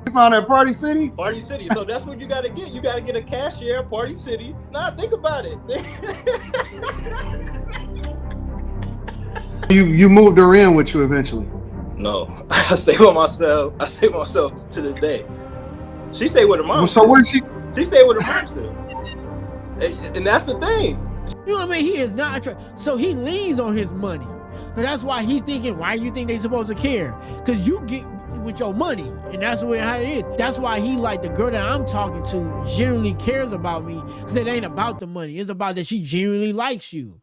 You found at Party City? Party City. So that's what you got to get. You got to get a cashier at Party City. Nah, think about it. You moved her in with you eventually. No, I stay with myself. I stay with myself to this day. She stayed with her mom. So where she? She stayed with her mom still. And that's the thing. You know what I mean? He is not so he leans on his money. So that's why he thinking, why you think they supposed to care? Because you get with your money, and that's how it is. That's why he like the girl that I'm talking to genuinely cares about me, because it ain't about the money. It's about that she genuinely likes you.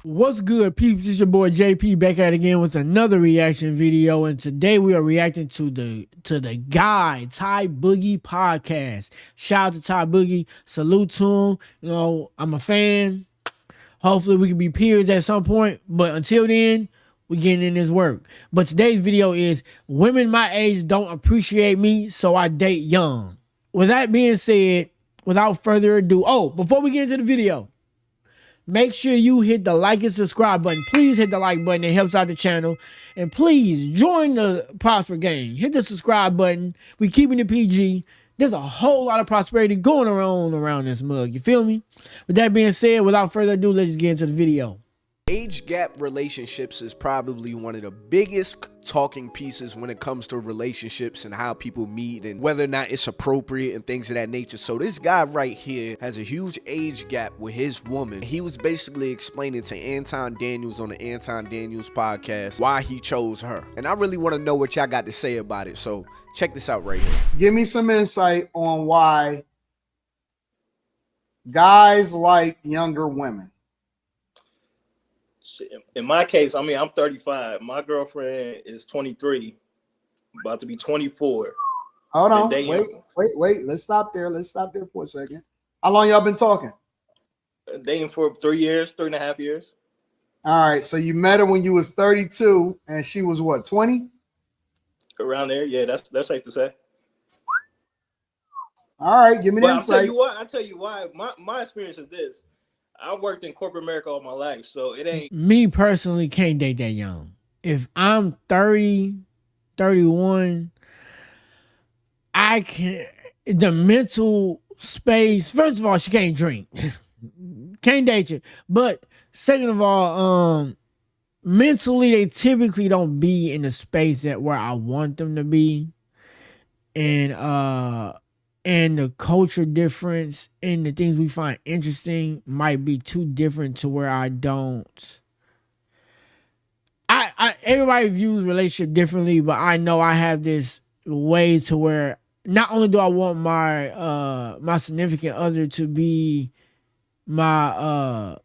What's good, peeps? It's your boy JP back at it again with another reaction video, and today we are reacting to the guy Tybuggy Podcast. Shout out to Tybuggy, salute to him. You know, I'm a fan. Hopefully we can be peers at some point, but until then, we getting in this work. But today's video is women my age don't appreciate me, so I date young. With that being said, without further ado, before we get into the video, make sure you hit the like and subscribe button. Please hit the like button. It helps out the channel. And please join the Prosper Gang. Hit the subscribe button. We keeping it PG. There's a whole lot of prosperity going around this mug. You feel me? With that being said, without further ado, let's just get into the video. Age gap relationships is probably one of the biggest talking pieces when it comes to relationships and how people meet and whether or not it's appropriate and things of that nature. So this guy right here has a huge age gap with his woman. He was basically explaining to Anton Daniels on the Anton Daniels podcast why he chose her. And I really want to know what y'all got to say about it. So check this out right here. Give me some insight on why guys like younger women. In my case, I mean, I'm 35. My girlfriend is 23, about to be 24. Hold on. Wait. Let's stop there. For a second. How long y'all been talking? Dating for 3 years, 3.5 years. All right. So you met her when you was 32 and she was what, 20? Around there. Yeah, that's safe to say. All right. Give me the insight. I'll tell you why. My experience is this. I worked in corporate America all my life, so it ain't. Me personally can't date that young. If I'm 30, 31, I can. The mental space. First of all, she can't drink. Can't date you. But second of all, mentally they typically don't be in the space where I want them to be, and the culture difference and the things we find interesting might be too different to where I don't. Everybody views relationship differently, but I know I have this way to where not only do I want my my significant other to be my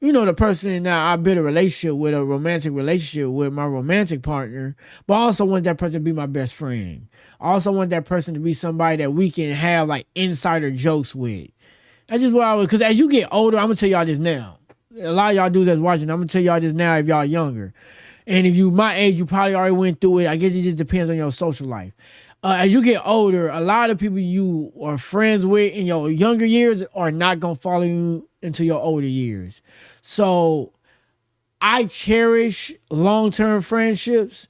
the person that I build a relationship with, a romantic relationship with, my romantic partner, but I also want that person to be my best friend. I also want that person to be somebody that we can have like insider jokes with. That's just what I would, because as you get older, I'm going to tell y'all this now. A lot of y'all dudes that's watching, I'm going to tell y'all this now if y'all younger. And if you my age, you probably already went through it. I guess it just depends on your social life. As you get older, a lot of people you are friends with in your younger years are not going to follow you into your older years. So I cherish long-term friendships,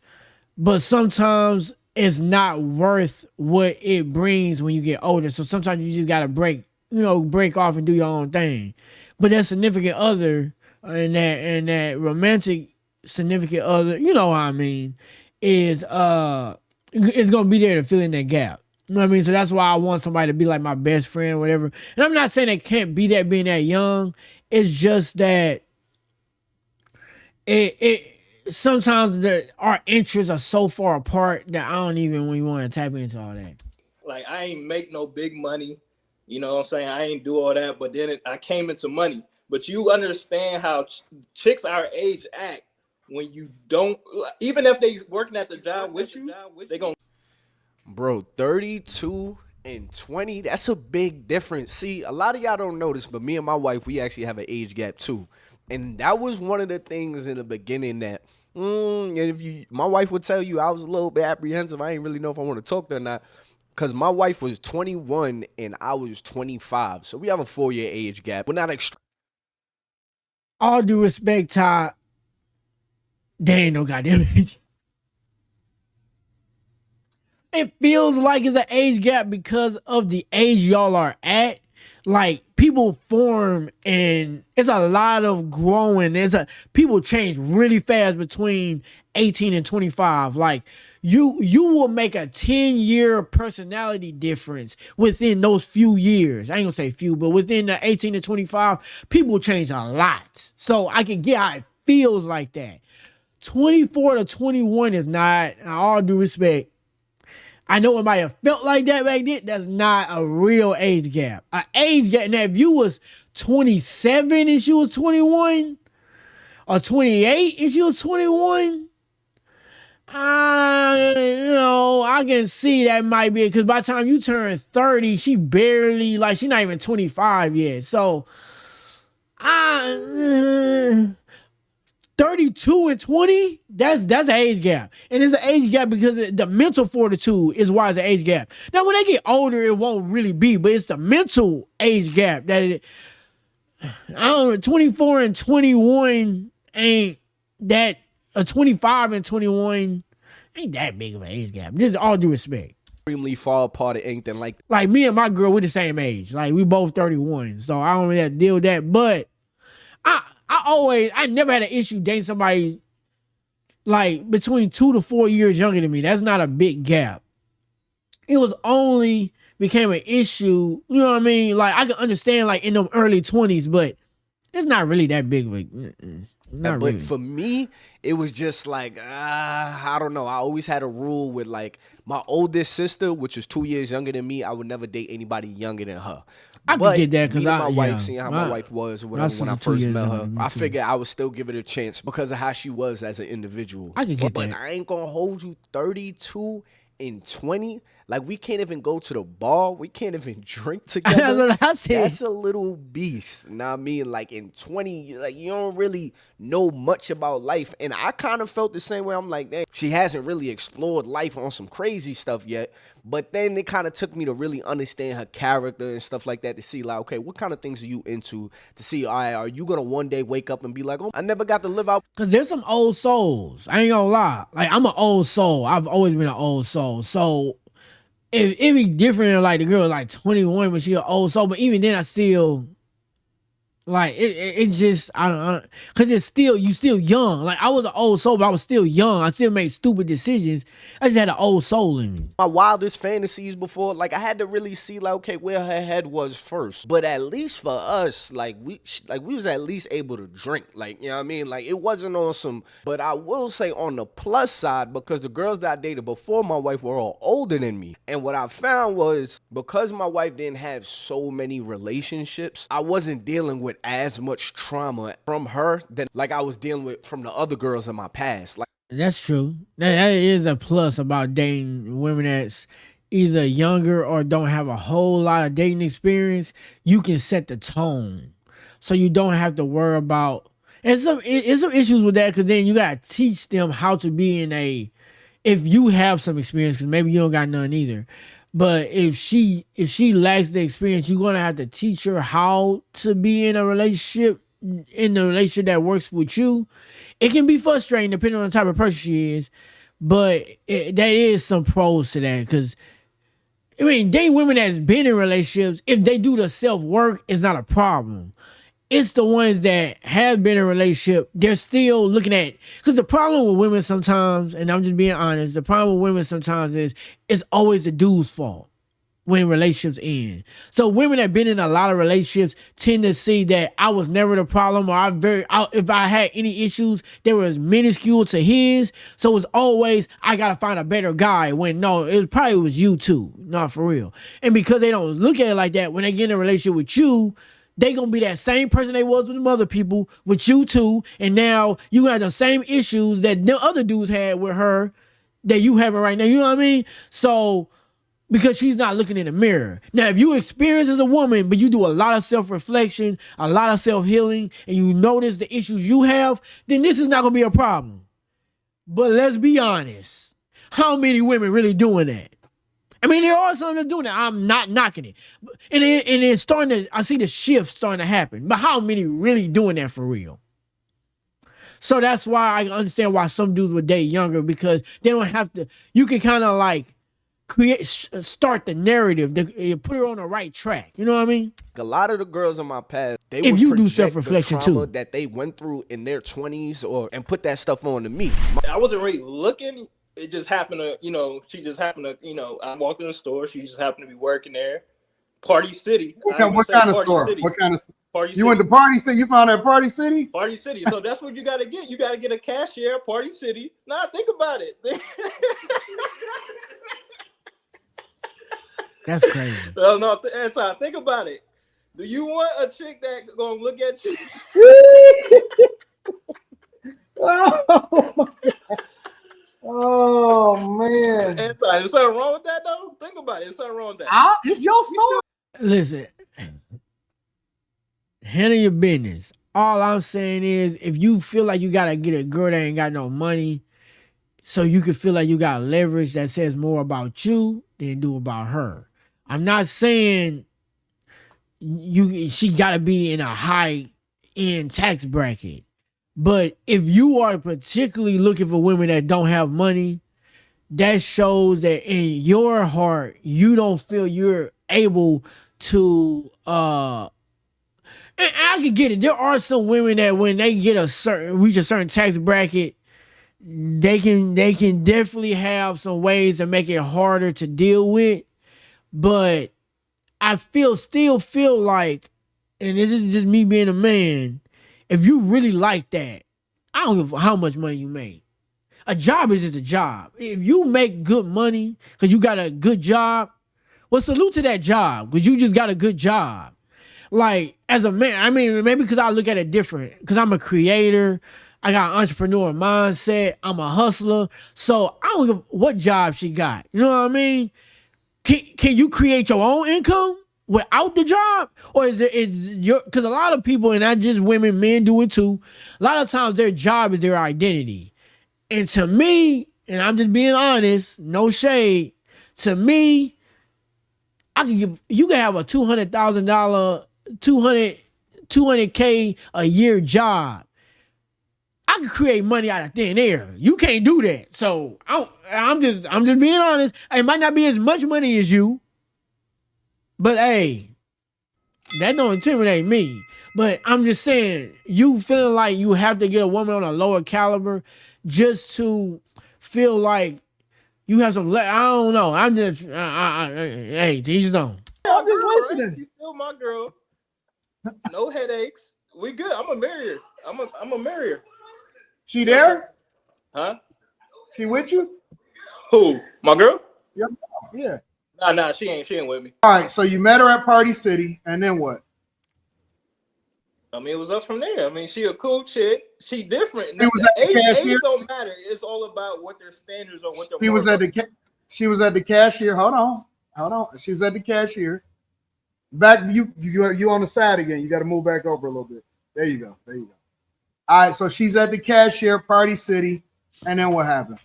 but sometimes it's not worth what it brings when you get older. So sometimes you just got to break off and do your own thing. But that significant other and that romantic significant other, you know what I mean, is it's going to be there to fill in that gap. You know what I mean? So that's why I want somebody to be like my best friend or whatever. And I'm not saying they can't be that being that young. It's just that it sometimes our interests are so far apart that I don't even really want to tap into all that. Like, I ain't make no big money. You know what I'm saying? I ain't do all that. But then I came into money. But you understand how chicks our age act when you don't, even if they working at the job with you, they gonna. Bro, 32 and 20, that's a big difference. See, a lot of y'all don't know this, but me and my wife, we actually have an age gap too. And that was one of the things in the beginning that, my wife would tell you I was a little bit apprehensive. I didn't really know if I want to talk to her or not. Because my wife was 21 and I was 25. So we have a 4-year age gap. We're not All due respect, Ty, there ain't no goddamn age. It feels like it's an age gap because of the age y'all are at. Like, people form and it's a lot of growing. People change really fast between 18 and 25. Like, you will make a 10-year personality difference within those few years. I ain't gonna say few, but within the 18 to 25, people change a lot. So I can get how it feels like that. 24 to 21 is not, all due respect, I know it might have felt like that back then. That's not a real age gap. An age gap. Now, if you was 27 and she was 21, or 28 and she was 21, I can see that might be it. Because by the time you turn 30, she barely, like, she's not even 25 yet. So, 32 and 20, that's an age gap. And it's an age gap because the mental fortitude is why it's an age gap. Now, when they get older, it won't really be, but it's the mental age gap that 24 and 21 ain't that, 25 and 21 ain't that big of an age gap. Just all due respect. extremely far apart or anything like that. Like, me and my girl, we're the same age. Like, we both 31, so I don't really have to deal with that. But I never had an issue dating somebody like between 2 to 4 years younger than me. That's not a big gap. It was only became an issue, you know what I mean? Like, I can understand like in the early 20s, but it's not really that big of a, not but really. for me, it was just like, I don't know. I always had a rule with like my oldest sister, which is 2 years younger than me. I would never date anybody younger than her. I could get that because my wife, seeing how my wife was or whatever when I first met her, I too. figured I would still give it a chance because of how she was as an individual. I could get but that. I ain't gonna hold you 32 and 20. Like, we can't even go to the bar. We can't even drink together. That's what I said. That's a little beast. You know what I mean? Like, in 20, like, you don't really know much about life. And I kind of felt the same way. I'm like, dang, she hasn't really explored life on some crazy stuff yet. But then it kind of took me to really understand her character and stuff like that, to see like, okay, what kind of things are you into, to see, all right, are you going to one day wake up and be like, oh, I never got to live out. Because there's some old souls. I ain't gonna lie. Like, I'm an old soul. I've always been an old soul. So it be different than like the girl like 21, but she an old soul. But even then, I still like it's just I don't because it's still you still young. Like, I was an old soul, but I was still young. I still made stupid decisions. I just had an old soul in me. My wildest fantasies before, like, I had to really see like, okay, where her head was first. But at least for us, like we was at least able to drink, like, you know what I mean? Like, it wasn't on some, but I will say on the plus side, because the girls that I dated before my wife were all older than me. And what I found was, because my wife didn't have so many relationships, I wasn't dealing with as much trauma from her than like I was dealing with from the other girls in my past. Like, That's true. That is a plus about dating women that's either younger or don't have a whole lot of dating experience. You can set the tone, so you don't have to worry about. And some issues with that, because then you gotta teach them how to be in a. If you have some experience, because maybe you don't got none either. But if she lacks the experience, you're gonna have to teach her how to be in a relationship, in the relationship that works with you. It can be frustrating depending on the type of person she is, but there is some pros to that. Because I mean, dating women that's been in relationships, if they do the self work, it's not a problem. It's the ones that have been in a relationship, they're still looking at, because the problem with women sometimes, and I'm just being honest, the problem with women sometimes is it's always the dude's fault when relationships end. So women that have been in a lot of relationships tend to see that I was never the problem, or if I had any issues, they were minuscule to his. So it's always, I gotta find a better guy, when no, it probably was you too, not for real. And because they don't look at it like that, when they get in a relationship with you, they gonna be that same person they was with them other people, with you too, and now you got the same issues that the other dudes had with her that you having right now. You know what I mean? So, because she's not looking in the mirror. Now, if you experience as a woman, but you do a lot of self-reflection, a lot of self-healing, and you notice the issues you have, then this is not gonna be a problem. But let's be honest. How many women really doing that? I mean, there are some that's doing that. I'm not knocking it, and it's starting to. I see the shift starting to happen. But how many really doing that for real? So that's why I understand why some dudes would date younger, because they don't have to. You can kind of like start the narrative, put her on the right track. You know what I mean? A lot of the girls in my past, they If would you do project self-reflection the trauma too. that they went through in their 20s and put that stuff on to me. I wasn't really looking. It just happened to, she just happened to, I walked in the store. She just happened to be working there. Party City. What kind of store? City. What kind of? Party You City. went to Party City? You found that Party City? Party City. So that's what you got to get. You got to get a cashier at Party City. Nah, think about it. That's crazy. No, Anton, think about it. Do you want a chick that gonna look at you? Oh man. Anton, is something wrong with that though? Think about it. Is something wrong with that? It's your story. Listen, handle your business. All I'm saying is, if you feel like you gotta get a girl that ain't got no money, so you can feel like you got leverage that says more about you than do about her. I'm not saying she gotta be in a high end tax bracket, but if you are particularly looking for women that don't have money, that shows that in your heart you don't feel you're able to. And I can get it. There are some women that when they reach a certain tax bracket, they can definitely have some ways to make it harder to deal with. But I still feel like, and this is just me being a man, if you really like that, I don't give a how much money you make. A job is just a job. If you make good money because you got a good job, well, salute to that job because you just got a good job. Like, as a man, I mean, maybe because I look at it different, because I'm a creator, I got an entrepreneur mindset, I'm a hustler, so I don't give what job she got. You know what I mean? Can you create your own income without the job? Or is because a lot of people, and not just women, men do it too, a lot of times their job is their identity. And to me, and I'm just being honest, no shade, to me, you can have a $200,000, 200K a year job. I can create money out of thin air. You can't do that. So I'm just being honest. It might not be as much money as you, but hey, that don't intimidate me. But I'm just saying, you feeling like you have to get a woman on a lower caliber just to feel like you have some. I don't know. I'm just hey, teach his own. I'm just Right? listening. She's still my girl. No headaches. We good. I'm a marry her. I'm a marry her. She there? Huh? She with you? Who? My girl? Yeah. Nah, she ain't with me. All right. So you met her at Party City, and then what? I mean, it was up from there. I mean, she a cool chick. She different. She was at the cashier. Age don't matter. It's all about what their standards are. What their She was at morals she was at the cashier. Hold on. She was at the cashier. Back you on the side again. You got to move back over a little bit. There you go. All right. So she's at the cashier, Party City, and then what happened?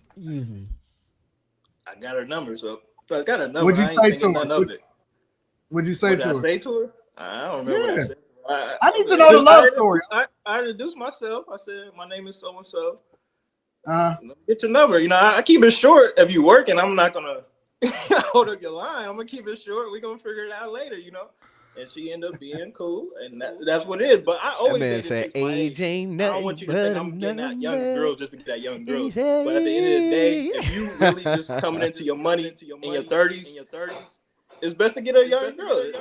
I got her number, so I got her number. What'd you I ain't say to thinking her? none of it. What'd you say What to did her? I say to her? I don't remember what I said. I need to know the love story. I introduced myself. I said, my name is so and so. Get your number. I keep it short. If you working, I'm not gonna hold up your line. I'm gonna keep it short. We're gonna figure it out later, And she ended up being cool, and that's what it is. But I always man said age ain't nothing. I don't want you to think I'm getting that young girl just to get that young girl. But at the end of the day, if you really just coming into your money in your 30s, it's best to get a young girl.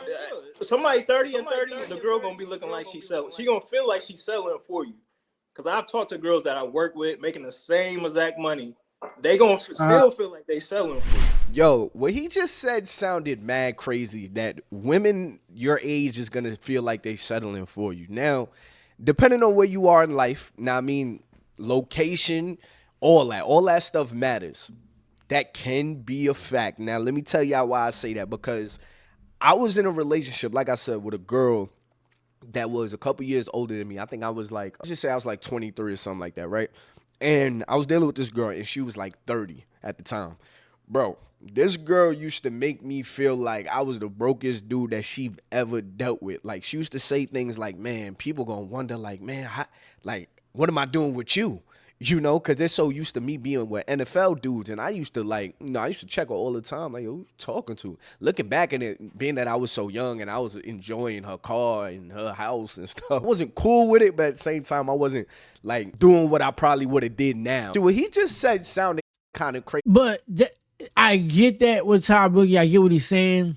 Somebody 30 and 30, the girl gonna be looking like she's selling. She gonna feel like she's selling for you. Cause I've talked to girls that I work with making the same exact money. They gonna still feel like they selling for you. Yo, what he just said sounded mad crazy. That women your age is gonna feel like they settling for you. Now, depending on where you are in life, now I mean location, all that stuff matters. That can be a fact. Now, let me tell y'all why I say that. Because I was in a relationship, like I said, with a girl that was a couple years older than me. I think I was like, let's just say I was like 23 or something like that, right? And I was dealing with this girl, and she was like 30 at the time. Bro, this girl used to make me feel like I was the brokest dude that she ever dealt with. Like, she used to say things like, man, people gonna wonder, like, man, like, what am I doing with you? You know, because they're so used to me being with NFL dudes. And I used to, like, I used to check her all the time. Like, who you talking to? Looking back at it, being that I was so young and I was enjoying her car and her house and stuff, I wasn't cool with it, but at the same time, I wasn't, like, doing what I probably would have did now. What he just said sounded kind of crazy. But I get that with Tybuggy. I get what he's saying.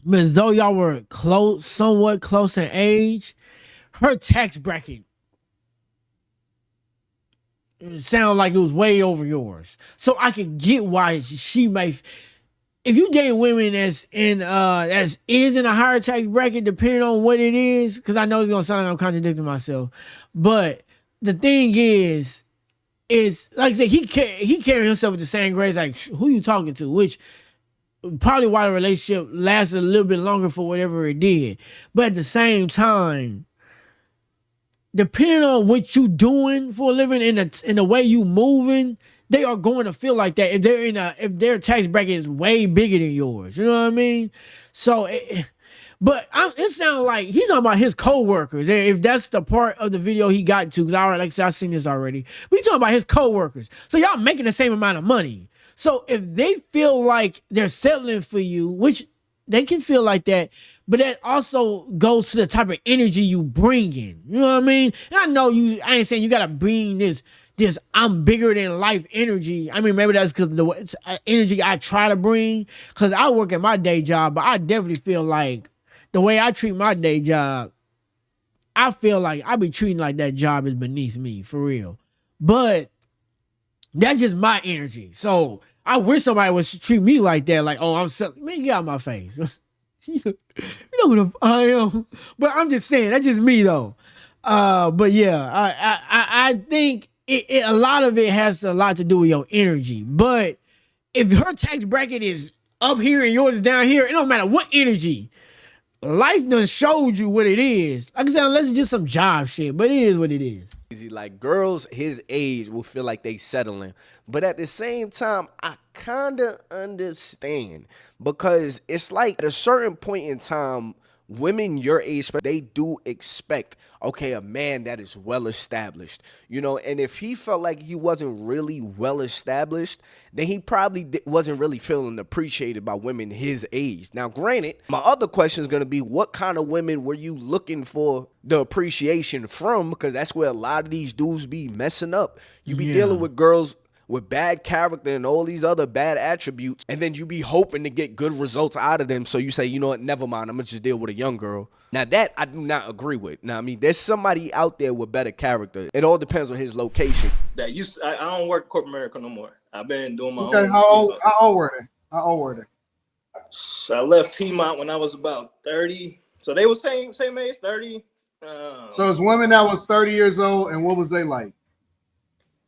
But though y'all were close, somewhat close in age, her tax bracket sounded like it was way over yours. So I can get why she may. If you date women that's in a higher tax bracket, depending on what it is, because I know it's gonna sound like I'm contradicting myself, but the thing is like I said, he carried himself with the same grace. Like, who you talking to? Which probably why the relationship lasted a little bit longer for whatever it did. But at the same time, depending on what you doing for a living in the way you moving, they are going to feel like that if their tax bracket is way bigger than yours. You know what I mean? So, it sounds like he's talking about his coworkers. If that's the part of the video he got to, because like I said, I've seen this already. But he's talking about his coworkers. So y'all making the same amount of money. So if they feel like they're settling for you, which they can feel like that, but that also goes to the type of energy you bring in. You know what I mean? And I know I ain't saying you gotta bring this I'm bigger than life energy. I mean, maybe that's because of the energy I try to bring. Because I work at my day job, but I definitely feel like the way I treat my day job, I feel like I be treating like that job is beneath me, for real. But that's just my energy. So I wish somebody would treat me like that. Like, oh, man, get out of my face. You know who I am. But I'm just saying, that's just me though. But yeah, I think a lot of it has a lot to do with your energy. But if her tax bracket is up here and yours is down here, it don't matter what energy. Life done showed you what it is. Like I said, unless it's just some job shit, but it is what it is. Like, girls his age will feel like they settling, but at the same time, I kind of understand, because it's like at a certain point in time, women your age, they do expect, okay, a man that is well established, and if he felt like he wasn't really well established, then he probably wasn't really feeling appreciated by women his age. Now, granted, my other question is going to be, what kind of women were you looking for the appreciation from? Because that's where a lot of these dudes be messing up. You be dealing with girls with bad character and all these other bad attributes, and then you be hoping to get good results out of them, so you say, you know what, never mind, I'm gonna just deal with a young girl. Now, that I do not agree with. Now, I mean, there's somebody out there with better character. It all depends on his location. I don't work corporate America no more. I've been doing my own. Okay, how old were they? How old were they? I left Piedmont when I was about 30. So they were same age, 30. So it's women that was 30 years old, and what was they like?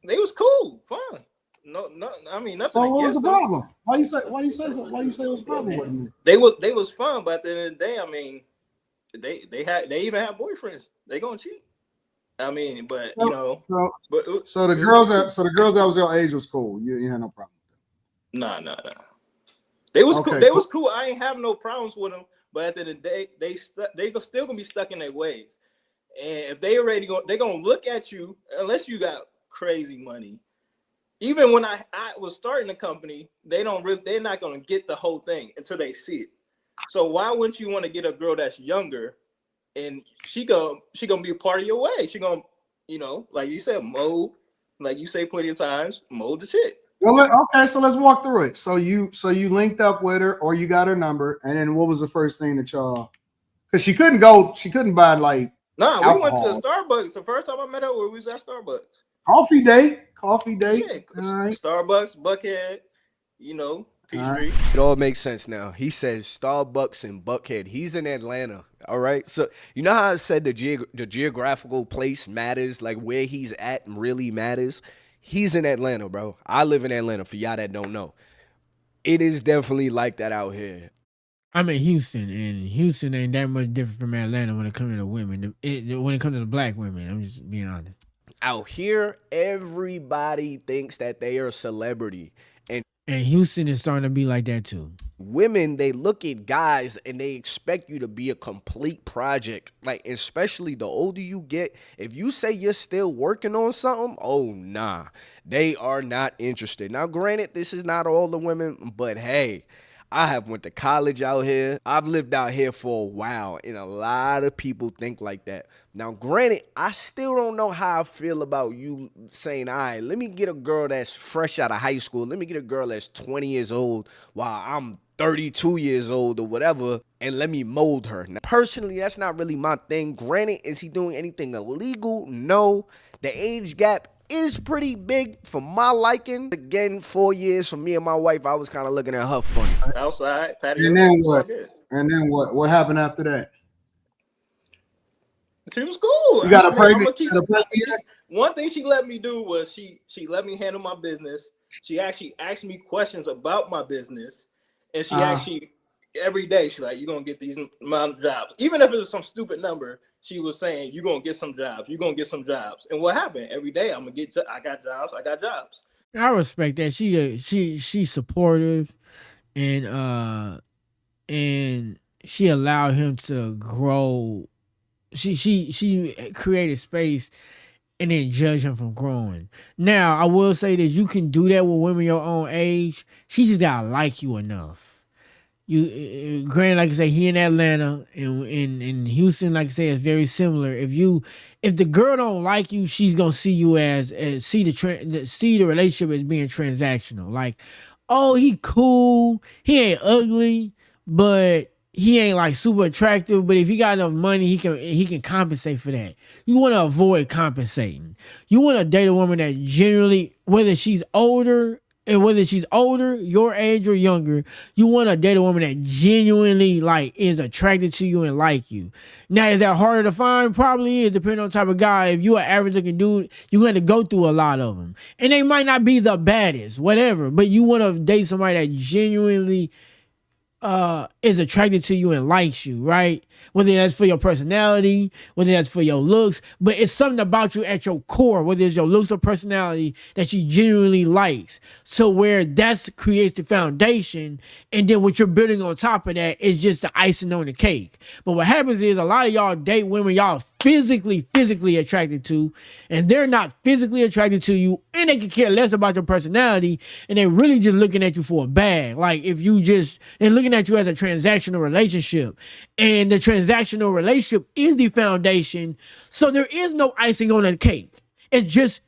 They was cool, fun. No, I mean, nothing. So what was the problem? Why you say it was a problem with me? They was fun, but at the end of the day, I mean, they even have boyfriends. They gonna cheat. I mean, but So the girls that was your age was cool. You had no problem. Nah. They was cool. Okay, They was cool. I ain't have no problems with them. But at the end of the day, they still gonna be stuck in their ways. And if they gonna look at you unless you got crazy money. Even when I was starting the company, they're not gonna get the whole thing until they see it. So why wouldn't you want to get a girl that's younger, and she gonna be a part of your way? She gonna, like you said, mold, like you say plenty of times, mold the shit. Well, okay, so let's walk through it. So you linked up with her, or you got her number, and then what was the first thing that y'all? Because she couldn't buy like. Nah, alcohol. We went to Starbucks. The first time I met her, we was at Starbucks. Coffee date. Yeah, All right. Starbucks, Buckhead, Peachtree. It all makes sense now. He says Starbucks and Buckhead. He's in Atlanta. All right. So you know how I said the geographical place matters, like where he's at really matters. He's in Atlanta, bro. I live in Atlanta. For y'all that don't know, it is definitely like that out here. I'm in Houston, and Houston ain't that much different from Atlanta when it comes to the women. When it comes to the black women, I'm just being honest. Out here, everybody thinks that they are a celebrity. And And Houston is starting to be like that too. Women, they look at guys and they expect you to be a complete project. Like, especially the older you get, if you say you're still working on something, oh nah, they are not interested. Now, granted, this is not all the women, but hey, I have went to college out here. I've lived out here for a while, and a lot of people think like that. Now, granted, I still don't know how I feel about you saying, all right, let me get a girl that's fresh out of high school. Let me get a girl that's 20 years old while I'm 32 years old or whatever, and let me mold her. Now, personally, that's not really my thing. Granted, is he doing anything illegal? No. The age gap is pretty big for my liking. Again, 4 years for me and my wife, I was kind of looking at her funny. Outside, patio. And then it's all what? good. And then what? What happened after that? She was cool. You got a I'm pregnant? gonna keep. You got a pregnant? One thing she let me do was she let me handle my business. She actually asked me questions about my business, and she actually every day she's like, "You're gonna get these amount of jobs," even if it was some stupid number. She was saying, "You're gonna get some jobs. You're gonna get some jobs." And what happened? Every day I'm gonna get. I got jobs. I got jobs. I respect that. She's supportive, and she allowed him to grow. She created space and then judge him from growing. Now, I will say this: you can do that with women your own age. She just gotta like you enough. You, granted, like I say, he in Atlanta, and in Houston, like I say, it's very similar. If the girl don't like you, she's gonna see you as see the relationship as being transactional. Like, oh, he cool, he ain't ugly, but he ain't like super attractive. But if he got enough money, he can compensate for that. You want to avoid compensating. You want to date a woman that generally, whether she's older, your age or younger, you want to date a woman that genuinely like is attracted to you and like you. Now, is that harder to find? Probably is, depending on the type of guy. If you're an average looking dude, you're going to go through a lot of them, and they might not be the baddest, whatever. But you want to date somebody that genuinely is attracted to you and likes you, right? Whether that's for your personality, whether that's for your looks, but it's something about you at your core, whether it's your looks or personality, that she genuinely likes. So where that creates the foundation, and then what you're building on top of that is just the icing on the cake. But what happens is a lot of y'all date women y'all physically attracted to, and they're not physically attracted to you, and they can care less about your personality, and they're really just looking at you for a bag. Like, they're looking at you as a transactional relationship, and the transactional relationship is the foundation. So there is no icing on the cake. It's just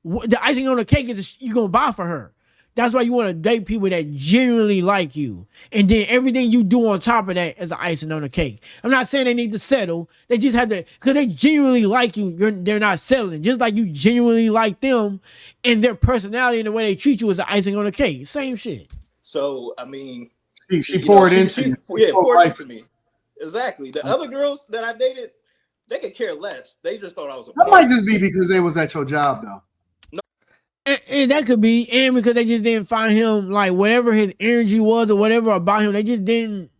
the icing on the cake is you're gonna buy for her. That's why you want to date people that genuinely like you. And then everything you do on top of that is the icing on the cake. I'm not saying they need to settle. They just have to, because they genuinely like you, they're not settling. Just like you genuinely like them, and their personality and the way they treat you is the icing on the cake. Same shit. So, I mean, She poured into you. Yeah, poured into me. Exactly. The other girls that I dated, they could care less. They just thought I was a That might just be because they was at your job, though. And that could be, and because they just didn't find him, like, whatever his energy was or whatever about him, they just didn't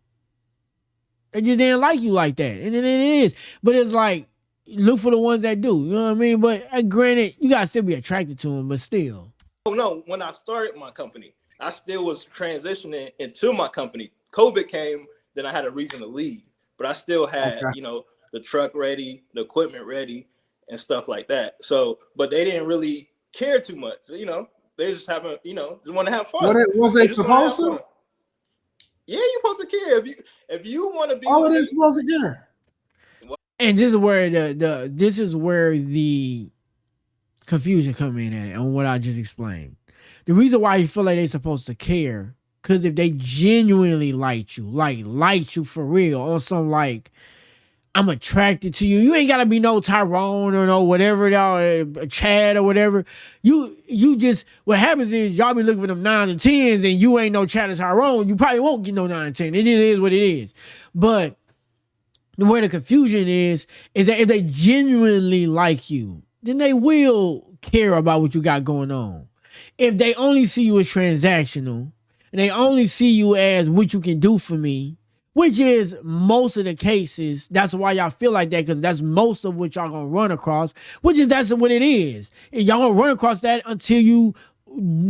like you like that. And then it is. But it's like, look for the ones that do. You know what I mean? But granted, you gotta still be attracted to them, but still. Oh no, when I started my company, I still was transitioning into my company. COVID came, then I had a reason to leave. But I still had, the truck ready, the equipment ready, and stuff like that. So, but they didn't really care too much. They just haven't, just want to have fun. Was they supposed to? Yeah, you're supposed to care. If you want to be. Oh, they supposed to care. And this is where the confusion come in at it, on what I just explained. The reason why you feel like they're supposed to care, because if they genuinely liked you for real, on some like, I'm attracted to you. You ain't gotta be no Tyrone or no whatever, Chad or whatever. You just, what happens is y'all be looking for them 9s and 10s, and you ain't no Chad or Tyrone. You probably won't get no 9 and 10. It just is what it is. But where the confusion is that if they genuinely like you, then they will care about what you got going on. If they only see you as transactional, and they only see you as what you can do for me, which is most of the cases, that's why y'all feel like that, because that's most of what y'all gonna run across, that's what it is. And y'all gonna run across that until you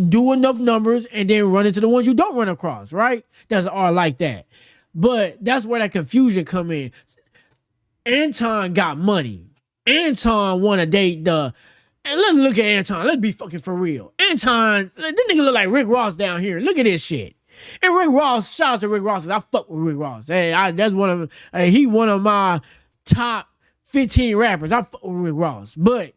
do enough numbers and then run into the ones you don't run across, right? That's all like that. But that's where that confusion come in. Anton got money. Anton want to date the. And let's look at Anton. Let's be fucking for real. Anton, this nigga look like Rick Ross down here. Look at this shit. And Rick Ross, shout out to Rick Ross. I fuck with Rick Ross. Hey, that's one of he one of my top 15 rappers. I fuck with Rick Ross. But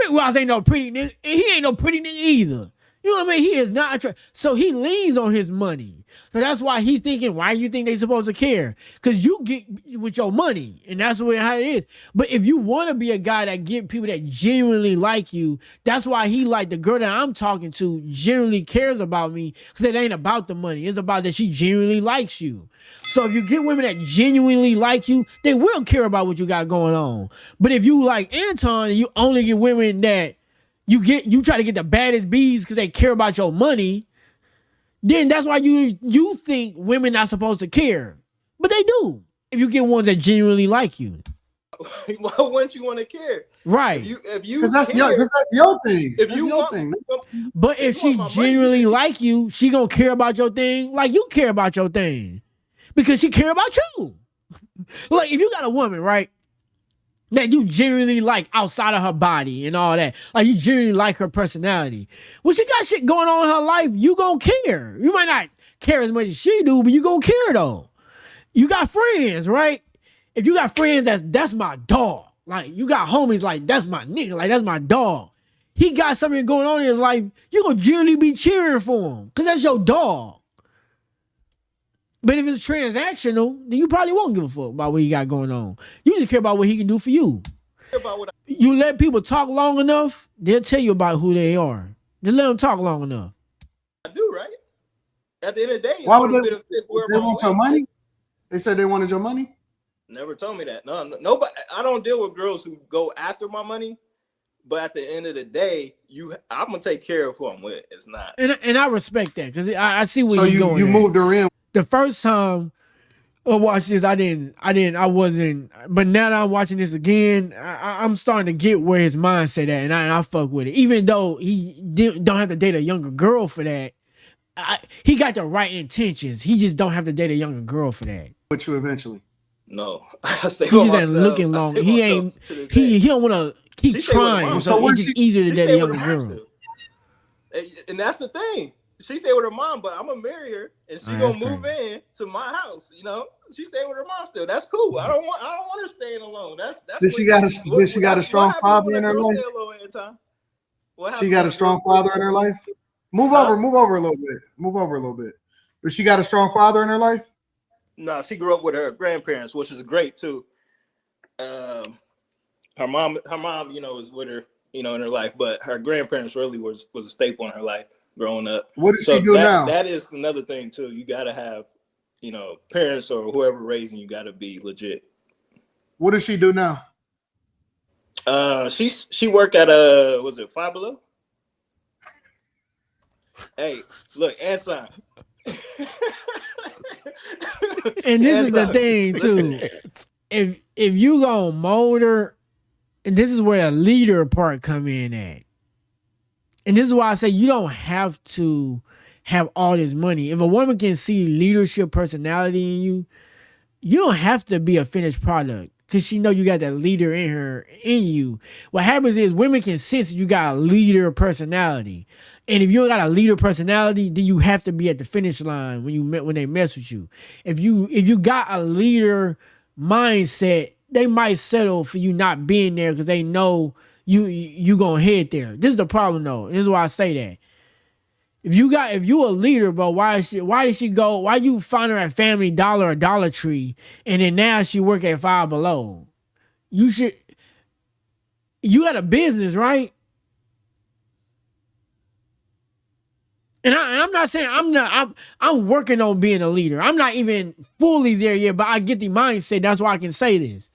Rick Ross ain't no pretty nigga. And he ain't no pretty nigga either. You know what I mean? He is not so he leans on his money. So that's why he thinking, why you think they supposed to care? Because you get with your money, and that's how it is. But if you want to be a guy that get people that genuinely like you, that's why he like the girl that I'm talking to genuinely cares about me, because it ain't about the money. It's about that she genuinely likes you. So if you get women that genuinely like you, they will care about what you got going on. But if you like Anton and you only get women that you try to get the baddest bees because they care about your money, then that's why you think women not supposed to care. But they do. If you get ones that genuinely like you. Why wouldn't you want to care? Right. If you Because that's your thing. If That's you your want, thing. But if she genuinely like you, she gonna care about your thing like you care about your thing. Because she care about you. Like if you got a woman, right, that you genuinely like outside of her body and all that. Like you genuinely like her personality. When she got shit going on in her life, you gonna care. You might not care as much as she do, but you gonna care though. You got friends, right? If you got friends that's my dog. Like you got homies like that's my nigga, like that's my dog. He got something going on in his life, you gonna genuinely be cheering for him. Cause that's your dog. But if it's transactional, then you probably won't give a fuck about what he got going on. You just care about what he can do for you. You let people talk long enough, they'll tell you about who they are. Just let them talk long enough. I do, right? At the end of the day, Why would they want your money? They said they wanted your money? Never told me that. No, nobody. I don't deal with girls who go after my money. But at the end of the day, I'm gonna take care of who I'm with. It's not. And I respect that because I see where you're going. So you moved her in. The first time I watched this, I wasn't. But now that I'm watching this again, I'm starting to get where his mindset at, and I fuck with it. Even though he don't have to date a younger girl for that, he got the right intentions. He just don't have to date a younger girl for that. With you eventually. No, he just ain't looking long. He ain't. He don't want to keep trying. So it's just easier to date a younger girl. And that's the thing. She stayed with her mom, but I'm gonna marry her, and she gonna move in to my house. You know, she stayed with her mom still. That's cool. I don't want her staying alone. That's. Did she got a strong father in her life? She got a strong father in her life. Move over a little bit. But she got a strong father in her life. No, she grew up with her grandparents, which is great too. Her mom, you know, was with her, you know, in her life, but her grandparents really was a staple in her life growing up. What does she do now? That is another thing too. You gotta have, you know, parents or whoever raising you gotta be legit. What does she do now? She work at was it Five Below? Hey, look, Anton. And this is the thing too. If you gonna mold her, and this is where the leader part come in at. And this is why I say you don't have to have all this money. If a woman can see leadership personality in you, you don't have to be a finished product because she know you got that leader in you. What happens is women can sense you got a leader personality. And if you don't got a leader personality, then you have to be at the finish line when they mess with you. If you got a leader mindset, they might settle for you not being there because they know you gonna head there. This is the problem though. This is why I say that. If you a leader, bro, why did she go? Why you find her at Family Dollar or Dollar Tree, and then now she work at Five Below? You got a business, right? And I'm not saying I'm working on being a leader. I'm not even fully there yet, but I get the mindset. That's why I can say this.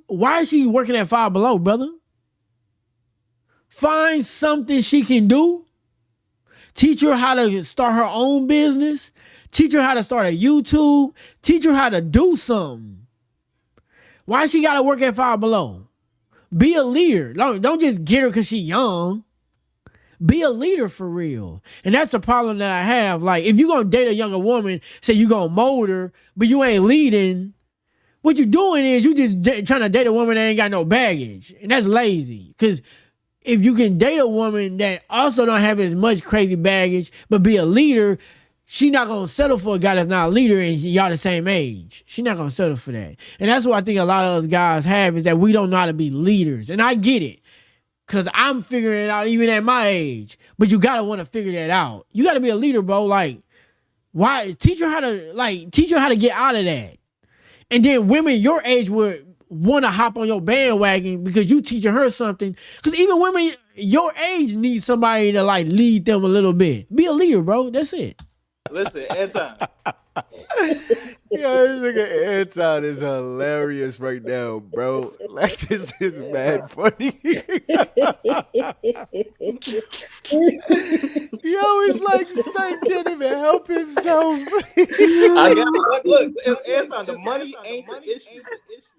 Why is she working at Five Below, brother? Find something she can do. Teach her how to start her own business. Teach her how to start a YouTube. Teach her how to do something. Why she got to work at Five Below? Be a leader. Don't just get her because she young. Be a leader for real. And that's a problem that I have. Like, if you're going to date a younger woman, say you're going to mold her, but you ain't leading, what you doing is you just trying to date a woman that ain't got no baggage. And that's lazy. Because if you can date a woman that also don't have as much crazy baggage, but be a leader, she not going to settle for a guy that's not a leader and y'all the same age. She not going to settle for that. And that's what I think a lot of us guys have, is that we don't know how to be leaders. And I get it. Because I'm figuring it out even at my age. But you got to want to figure that out. You got to be a leader, bro. Like, why? Teach her how to get out of that. And then women your age would want to hop on your bandwagon because you teaching her something. Because even women your age need somebody to like lead them a little bit. Be a leader, bro. That's it. Listen, Anton. Yo, this nigga Anton is hilarious right now, bro. Like, this is mad funny. Yo, he's like, son can't even help himself. I got look, Anton, the money ain't the issue.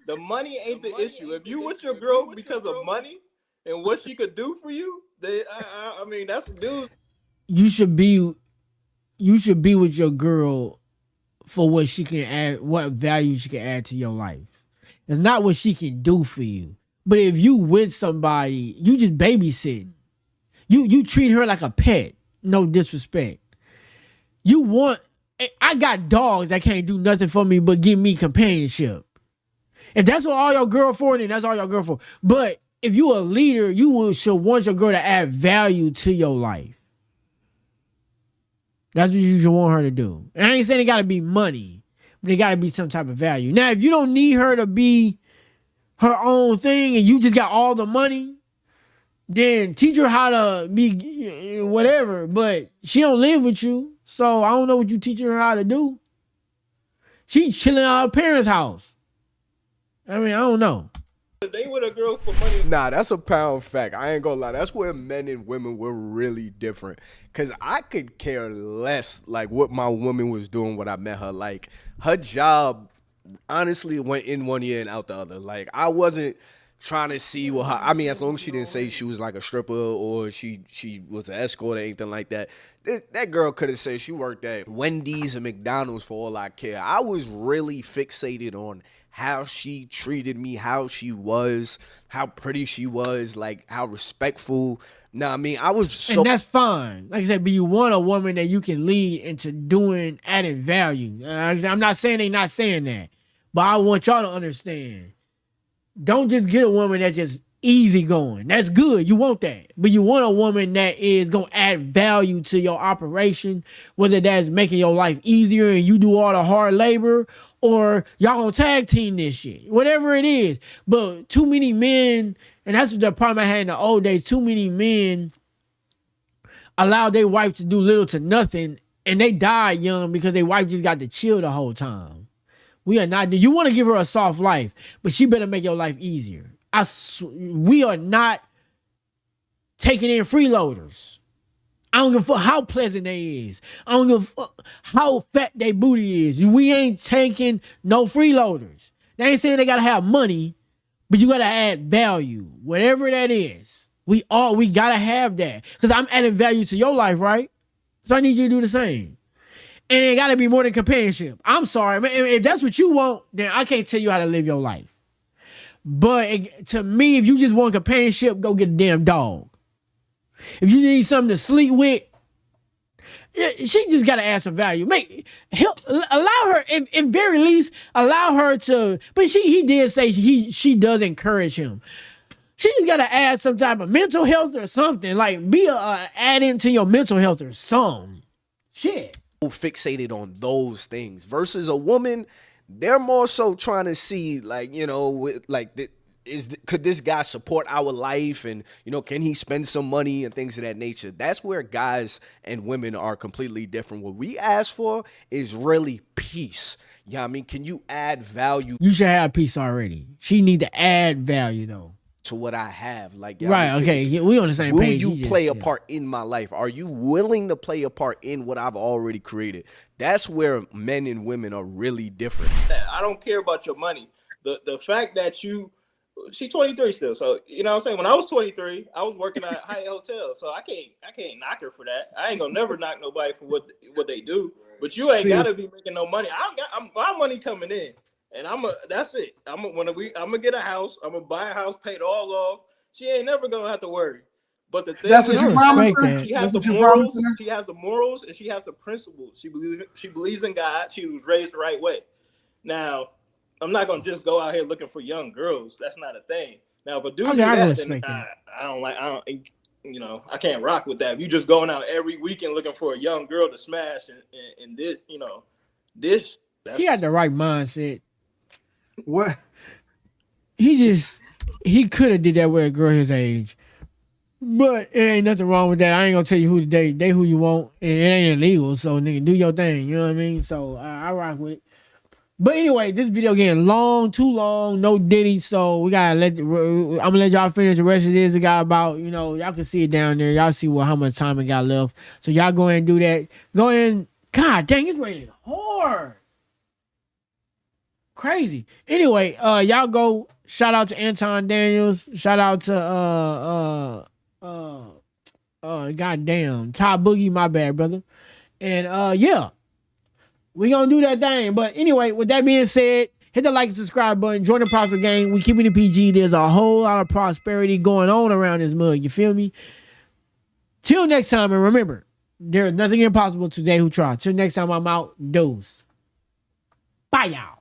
The money ain't the issue. If you with your girl because of money and what she could do for you, then I mean that's dude. You should be with your girl for what she can add, what value she can add to your life. It's not what she can do for you. But if you with somebody, you just babysitting. You treat her like a pet. No disrespect. I got dogs that can't do nothing for me but give me companionship. If that's what all your girl for, then that's all your girl for. But if you a leader, should want your girl to add value to your life. That's what you should want her to do. And I ain't saying it got to be money, but it got to be some type of value. Now, if you don't need her to be her own thing and you just got all the money, then teach her how to be whatever. But she don't live with you, so I don't know what you teaching her how to do. She's chilling at her parents' house. I mean, I don't know. They with a girl for money. Nah, that's a pound fact. I ain't gonna lie. That's where men and women were really different. Cause I could care less like what my woman was doing when I met her. Like, her job honestly went in one ear and out the other. Like, I wasn't trying to see what her, I mean, as long as she didn't say she was like a stripper or she was an escort or anything like that. That girl could have said she worked at Wendy's and McDonald's for all I care. I was really fixated on how she treated me, how she was, how pretty she was, like how respectful. Nah, I mean, I was so. And that's fine. Like I said, but you want a woman that you can lead into doing added value. I'm not saying they not saying that, but I want y'all to understand. Don't just get a woman that's just easy going. That's good. You want that. But you want a woman that is going to add value to your operation, whether that's making your life easier and you do all the hard labor, or y'all gonna tag team this shit. Whatever it is. But too many men, and that's the problem I had in the old days, too many men allowed their wife to do little to nothing, and they died young because their wife just got to chill the whole time. We are not, you want to give her a soft life, but she better make your life easier. We are not taking in freeloaders. I don't give a fuck how pleasant they is. I don't give a fuck how fat they booty is. We ain't taking no freeloaders. They ain't saying they gotta have money, but you gotta add value. Whatever that is. We gotta have that. Because I'm adding value to your life, right? So I need you to do the same. And it gotta be more than companionship. I'm sorry, man. If that's what you want, then I can't tell you how to live your life. But to me, if you just want companionship, go get a damn dog. If you need something to sleep with, she just got to add some value. Allow her, at very least, allow her to. But he did say she does encourage him. She just got to add some type of mental health or something. Like, be add into your mental health or something. Shit. Fixated on those things versus a woman, they're more so trying to see, like, you know, like could this guy support our life, and you know, can he spend some money and things of that nature. That's where guys and women are completely different. What we ask for is really peace. Yeah, I mean, can you add value? You should have peace already. She need to add value though to what I have. Like, right, I mean, okay, we on the same page. Will you play a part in my life? Are you willing to play a part in what I've already created? That's where men and women are really different. I don't care about your money. The fact that you She's 23 still. So you know what I'm saying? When I was 23, I was working at Hyatt Hotel. So I can't knock her for that. I ain't gonna never knock nobody for what they do. But you ain't gotta be making no money. My money coming in. And that's it. I'm gonna get a house. I'm gonna buy a house, pay it all off. She ain't never gonna have to worry. But the thing That's what you promised her. she has That's the what you morals. promised her. She has the morals, and she has the principles. She believes in God. She was raised the right way. Now, I'm not gonna just go out here looking for young girls. That's not a thing. Now, if a dude do that, then I can't rock with that. If you just going out every weekend looking for a young girl to smash and this, he had the right mindset. What? He could have did that with a girl his age. But it ain't nothing wrong with that. I ain't gonna tell you who to date. Date who you want. It ain't illegal. So nigga, do your thing. You know what I mean? So I rock with it. But anyway, this video getting too long, no Diddy. So we gotta I'm gonna let y'all finish the rest of this. It got about, y'all can see it down there. Y'all see how much time it got left. So y'all go ahead and do that. Go ahead and, God dang, it's raining hard. Crazy. Anyway, y'all go. Shout out to Anton Daniels. Shout out to goddamn Tybuggy, my bad, brother. And yeah, we gonna do that thing. But anyway, with that being said, hit the like and subscribe button. Join the Prosper Gang. We keeping it PG. There's a whole lot of prosperity going on around this mug. You feel me? Till next time, and remember, there is nothing impossible today who try. Till next time, I'm out. Dose. Bye, y'all.